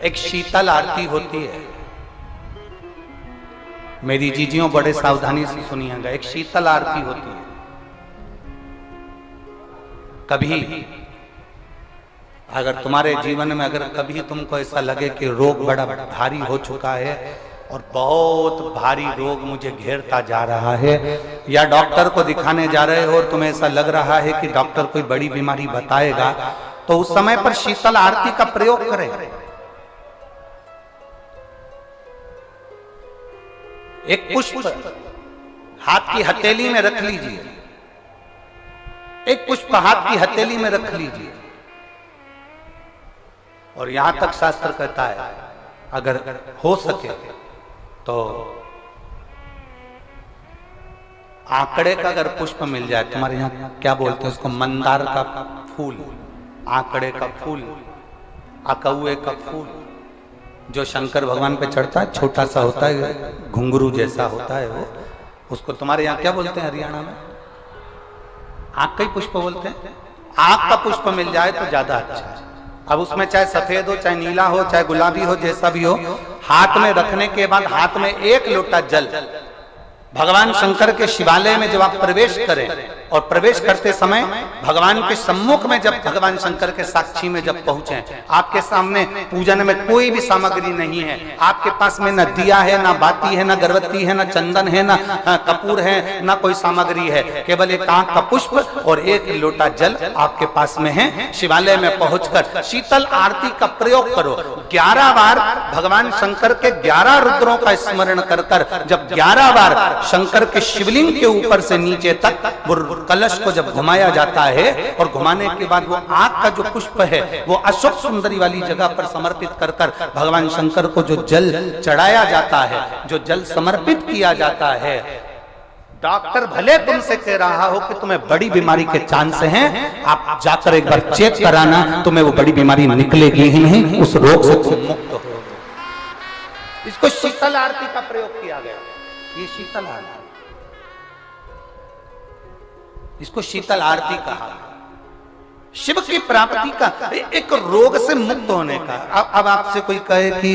एक शीतल आरती होती है। मेरी जीजियों बड़े सावधानी से सुनिएगा, एक शीतल आरती होती है। कभी अगर तुम्हारे जीवन में अगर कभी तुमको ऐसा लगे कि रोग बड़ा भारी हो चुका है और बहुत भारी रोग मुझे घेरता जा रहा है, या डॉक्टर को दिखाने जा रहे हो और तुम्हें ऐसा लग रहा है कि डॉक्टर कोई बड़ी बीमारी बताएगा, तो उस समय पर शीतल आरती का प्रयोग करें। एक पुष्प हाथ की हथेली में रख लीजिए, एक पुष्प हाथ की हथेली में रख लीजिए, और यहां तक शास्त्र कहता है अगर हो सके तो आंकड़े का अगर पुष्प मिल जाए, तुम्हारे यहां क्या बोलते हैं उसको, मंदार का फूल, आंकड़े का फूल, अकौए का फूल, जो शंकर भगवान पे चढ़ता है, छोटा सा होता है, घुंघरू जैसा होता है वो, उसको तुम्हारे यहाँ क्या बोलते हैं हरियाणा में? आंख का ही पुष्प बोलते हैं। आंख का पुष्प मिल जाए तो ज्यादा अच्छा है। अब उसमें चाहे सफेद हो, चाहे नीला हो, चाहे गुलाबी हो, जैसा भी हो, हाथ में रखने के बाद हाथ में एक लोटा जल, भगवान शंकर के शिवालय में जब आप प्रवेश करें और प्रवेश करते समय भगवान के सम्मुख में जब भगवान शंकर के साक्षी में जब पहुंचे, आपके सामने पूजन में कोई भी सामग्री नहीं है, आपके पास में न दिया है, ना बाती है, ना गर्भवती है, ना चंदन है, ना कपूर है, ना कोई सामग्री है, केवल एक आंख का पुष्प और एक लोटा जल आपके पास में है। शिवालय में पहुंचकर शीतल आरती का प्रयोग करो। 11 बार भगवान शंकर के 11 रुद्रों का स्मरण कर कर जब 11 बार शंकर के शिवलिंग के ऊपर से नीचे तक वो कलश को जब घुमाया जाता है, और घुमाने के बाद वो आंख का जो पुष्प है वो अशोक सुंदरी वाली जगह पर समर्पित कर कर भगवान शंकर को जो जल चढ़ाया जाता है, जो जल समर्पित किया जाता है, डॉक्टर भले तुमसे कह रहा हो कि तुम्हें बड़ी बीमारी के चांस हैं, आप जाकर एक बार चेक कराना, तुम्हें वो बड़ी बीमारी निकलेगी ही नहीं, उस रोग से तुम मुक्त हो। इसको शीतल आरती का प्रयोग किया गया। ये शीतल आरती, इसको शीतल आरती कहा। शिव की प्राप्ति का, एक रोग से मुक्त होने का। अब आपसे कोई कहे कि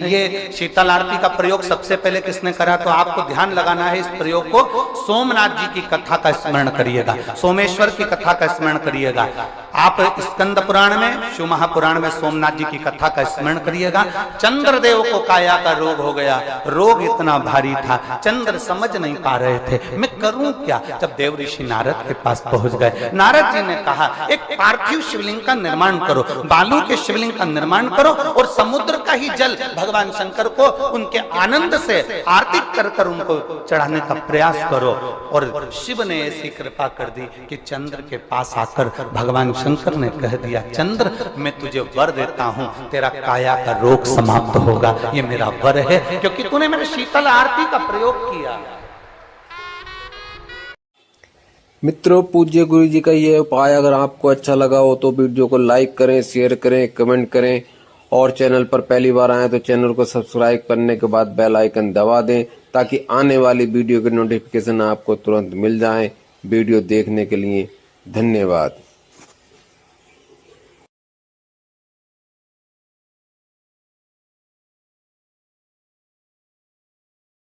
ये शीतल आरती का प्रयोग सबसे पहले किसने करा, तो आपको ध्यान लगाना है इस प्रयोग को। सोमनाथ जी की कथा का स्मरण करिएगा, सोमेश्वर की कथा का स्मरण करिएगा। आप स्कंद पुराण में, शिव महापुराण में सोमनाथ जी की कथा का स्मरण करिएगा। चंद्रदेव को काया का रोग हो गया, रोग इतना भारी था, चंद्र समझ नहीं पा रहे थे मैं करूं क्या। जब देव ऋषि नारद के पास पहुंच गए, नारद जी ने कहा एक पार्थिव शिवलिंग का निर्माण करो, बालू के शिवलिंग का निर्माण करो, और समुद्र का ही जल भगवान शंकर को उनके आनंद से आरती कर कर उनको चढ़ाने का प्रयास करो। और शिव ने ऐसी कृपा कर दी कि चंद्र के पास आकर भगवान शंकर ने कह दिया, चंद्र मैं तुझे वर देता हूं, तेरा काया का रोग समाप्त होगा, ये मेरा वर है, क्योंकि तूने मेरे शीतल आरती का प्रयोग किया। मित्रों, पूज्य गुरु जी का ये उपाय अगर आपको अच्छा लगा हो तो वीडियो को लाइक करें, शेयर करें, कमेंट करें, और चैनल पर पहली बार आए तो चैनल को सब्सक्राइब करने के बाद बेल आइकन दबा दें, ताकि आने वाली वीडियो के नोटिफिकेशन आपको तुरंत मिल जाए। वीडियो देखने के लिए धन्यवाद।